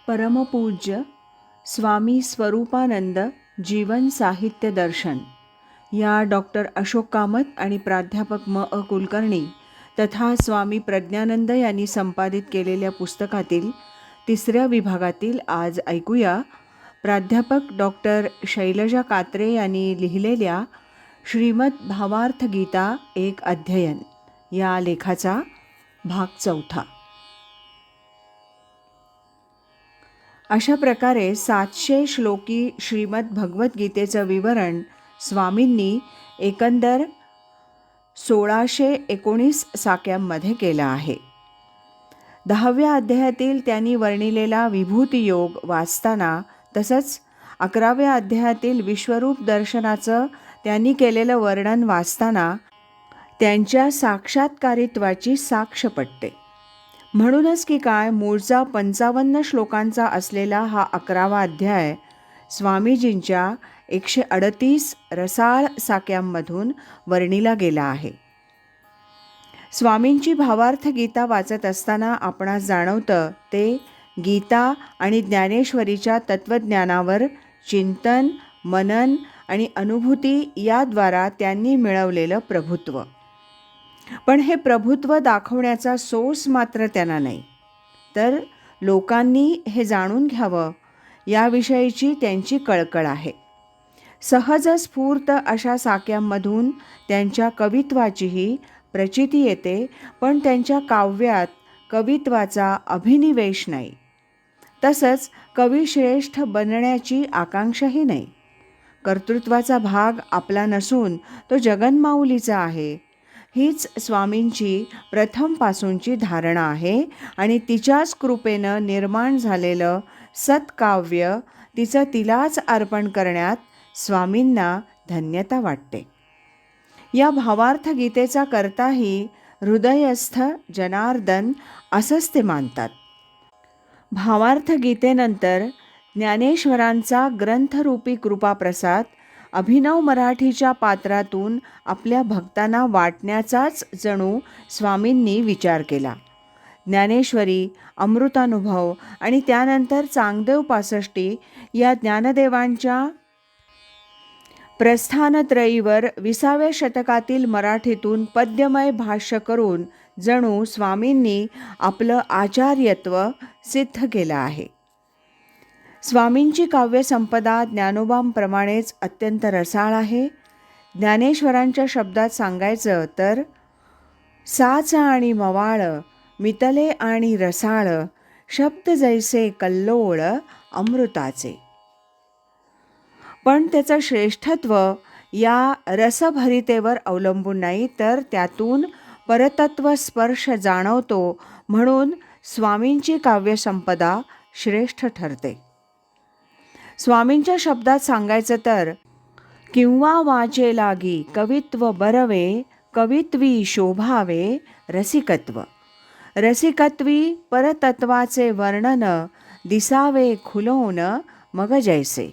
परमपूज्य स्वामी स्वरूपानंद जीवन साहित्य दर्शन या डॉक्टर अशोक कामत आणि प्राध्यापक कुलकर्णी तथा स्वामी प्रज्ञानंद यांनी संपादित केलेल्या पुस्तकातील तिसऱ्या विभागातील आज ऐकूया प्राध्यापक डॉक्टर शैलजा कात्रे यांनी लिहिलेल्या श्रीमद भावार्थ गीता एक अध्ययन या लेखाचा भाग 4. अशा प्रकारे 700 श्लोकी श्रीमद भगवद्गीतेचं विवरण स्वामींनी एकंदर 1619 साक्यांमध्ये केलं आहे. 10व्या अध्यायातील त्यांनी वर्णिलेला विभूती योग वाचताना तसंच 11व्या अध्यायातील विश्वरूप दर्शनाचं त्यांनी केलेलं वर्णन वाचताना त्यांच्या साक्षात्कारित्वाची साक्ष पटते. म्हणूनच की काय मूळचा 55 श्लोकांचा असलेला हा 11वा अध्याय स्वामीजींच्या 138 रसाळ साक्यांमधून वर्णिला गेला आहे. स्वामींची भावार्थ गीता वाचत असताना आपणास जाणवतं ते गीता आणि ज्ञानेश्वरीच्या तत्त्वज्ञानावर चिंतन, मनन आणि अनुभूती याद्वारा त्यांनी मिळवलेलं प्रभुत्व. पण हे प्रभुत्व दाखवण्याचा सोस मात्र त्यांना नाही, तर लोकांनी हे जाणून घ्यावं याविषयीची त्यांची कळकळ आहे. सहज स्फूर्त अशा साक्यांमधून त्यांच्या कवित्वाचीही प्रचिती येते, पण त्यांच्या काव्यात कवित्वाचा अभिनिवेश नाही. तसंच कविश्रेष्ठ बनण्याची आकांक्षाही नाही. कर्तृत्वाचा भाग आपला नसून तो जगन्माऊलीचा आहे. हीच स्वामींची प्रथमपासूनची धारणा आहे आणि तिच्याच कृपेनं निर्माण झालेलं सत्काव्य तिचं तिलाच अर्पण करण्यात स्वामींना धन्यता वाटते. या भावार्थ गीतेचा कर्ताही हृदयस्थ जनार्दन असंच ते मानतात. भावार्थ गीतेनंतर ज्ञानेश्वरांचा ग्रंथरूपी कृपाप्रसाद अभिनव मराठीच्या पात्रातून आपल्या भक्तांना वाटण्याचाच जणू स्वामींनी विचार केला. ज्ञानेश्वरी, अमृतानुभव आणि त्यानंतर चांगदेव पासष्टी या ज्ञानदेवांच्या प्रस्थानत्रयीवर 20व्या शतकातील मराठीतून पद्यमय भाष्य करून जणू स्वामींनी आपलं आचार्यत्व सिद्ध केलं आहे. स्वामींची काव्यसंपदा ज्ञानोबांप्रमाणेच अत्यंत रसाळ आहे. ज्ञानेश्वरांच्या शब्दात सांगायचं तर साच आणि मवाळ, मितले आणि रसाळ, शब्द जैसे कल्लोळ अमृताचे. पण त्याचं श्रेष्ठत्व या रसभरितेवर अवलंबून नाही, तर त्यातून परतत्व स्पर्श जाणवतो म्हणून स्वामींची काव्यसंपदा श्रेष्ठ ठरते. स्वामींच्या शब्दात सांगायचं तर किंवा वाचे लागी कवित्व बरवे, कवित्वी शोभावे रसिकत्व. रसिकत्वी परतत्वाचे वर्णन, दिसावे खुलोन मग जैसे.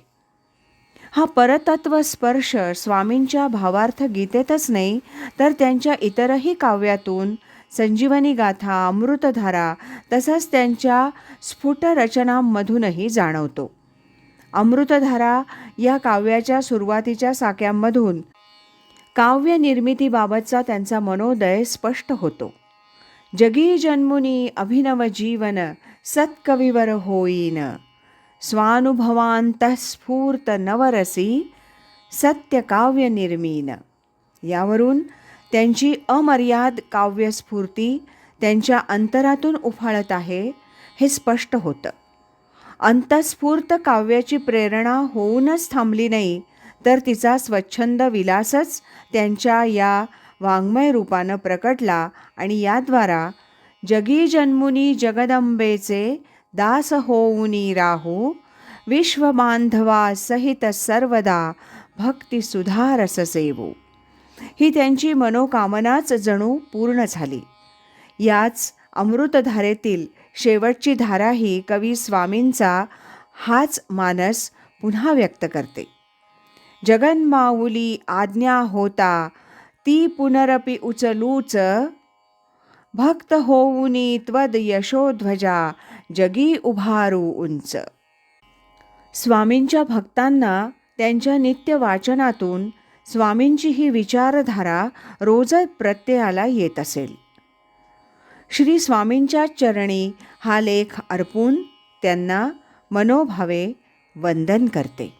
हा परतत्व स्पर्श स्वामींच्या भावार्थ गीतेतच नाही, तर त्यांच्या इतरही काव्यातून संजीवनी गाथा, अमृतधारा तसंच त्यांच्या स्फुट रचनांमधूनही जाणवतो. अमृतधारा या काव्याच्या सुरुवातीच्या साक्यांमधून काव्य निर्मितीबाबतचा त्यांचा मनोदय स्पष्ट होतो. जगी जन्मुनी अभिनव जीवन सत्कविवर होईन, स्वानुभवांत स्फूर्त नवरसी सत्य काव्य निर्मीन. यावरून त्यांची अमर्याद काव्यस्फूर्ती त्यांच्या अंतरातून उफाळत आहे हे स्पष्ट होतं. अंतस्फूर्त काव्याची प्रेरणा होऊनच थांबली नाही, तर तिचा स्वच्छंद विलासच त्यांच्या या वाङ्मय रूपानं प्रकटला आणि याद्वारा जगी जन्मुनी जगदंबेचे दास होऊनी राहू, विश्वबांधवा सहित सर्वदा भक्ती सुधारस सेवू. ही त्यांची मनोकामनाच जणू पूर्ण झाली. याच अमृतधारेतील शेवटची धाराही कवी स्वामींचा हाच मानस पुन्हा व्यक्त करते. जगन्माऊली आज्ञा होता ती पुनरपि उचलूच, भक्त होऊनी त्वद यशोध्वजा जगी उभारू उंच. स्वामींच्या भक्तांना त्यांच्या नित्य वाचनातून स्वामींची ही विचारधारा रोजच प्रत्ययाला येत असेल. श्री स्वामींच्या चरणी हा लेख अर्पून त्यांना मनोभावे वंदन करते.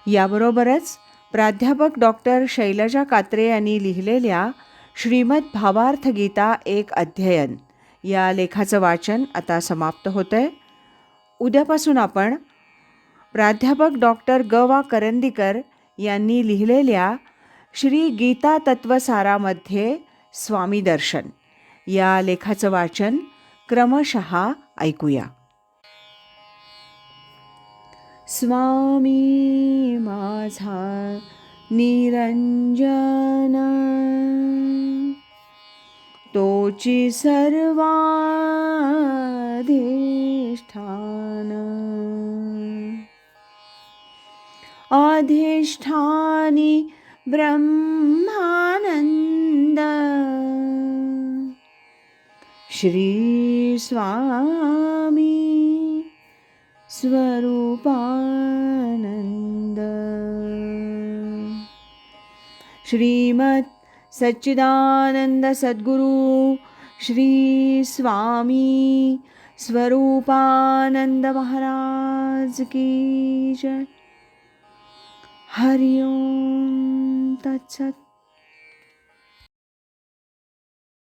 याबरोबरच प्राध्यापक डॉक्टर शैलजा कात्रे यांनी लिहिलेल्या श्रीमद भावार्थ गीता एक अध्ययन या लेखाचं वाचन आता समाप्त होतंय. उद्यापासून आपण प्राध्यापक डॉक्टर ग वा करंदीकर यांनी लिहिलेल्या श्री गीता तत्वसारामध्ये स्वामी दर्शन या लेखाचं वाचन क्रमशः ऐकूया. स्वामी माझा निरंजन, तोची सर्वाधिष्ठान. अधिष्ठानी ब्रह्मानंद, श्री स्वामी स्वरूपानंद. श्रीमद सच्चिदानंद सद्गुरु श्री स्वामी स्वरूपानंद महाराज की जय. हरि ओम तत्सत.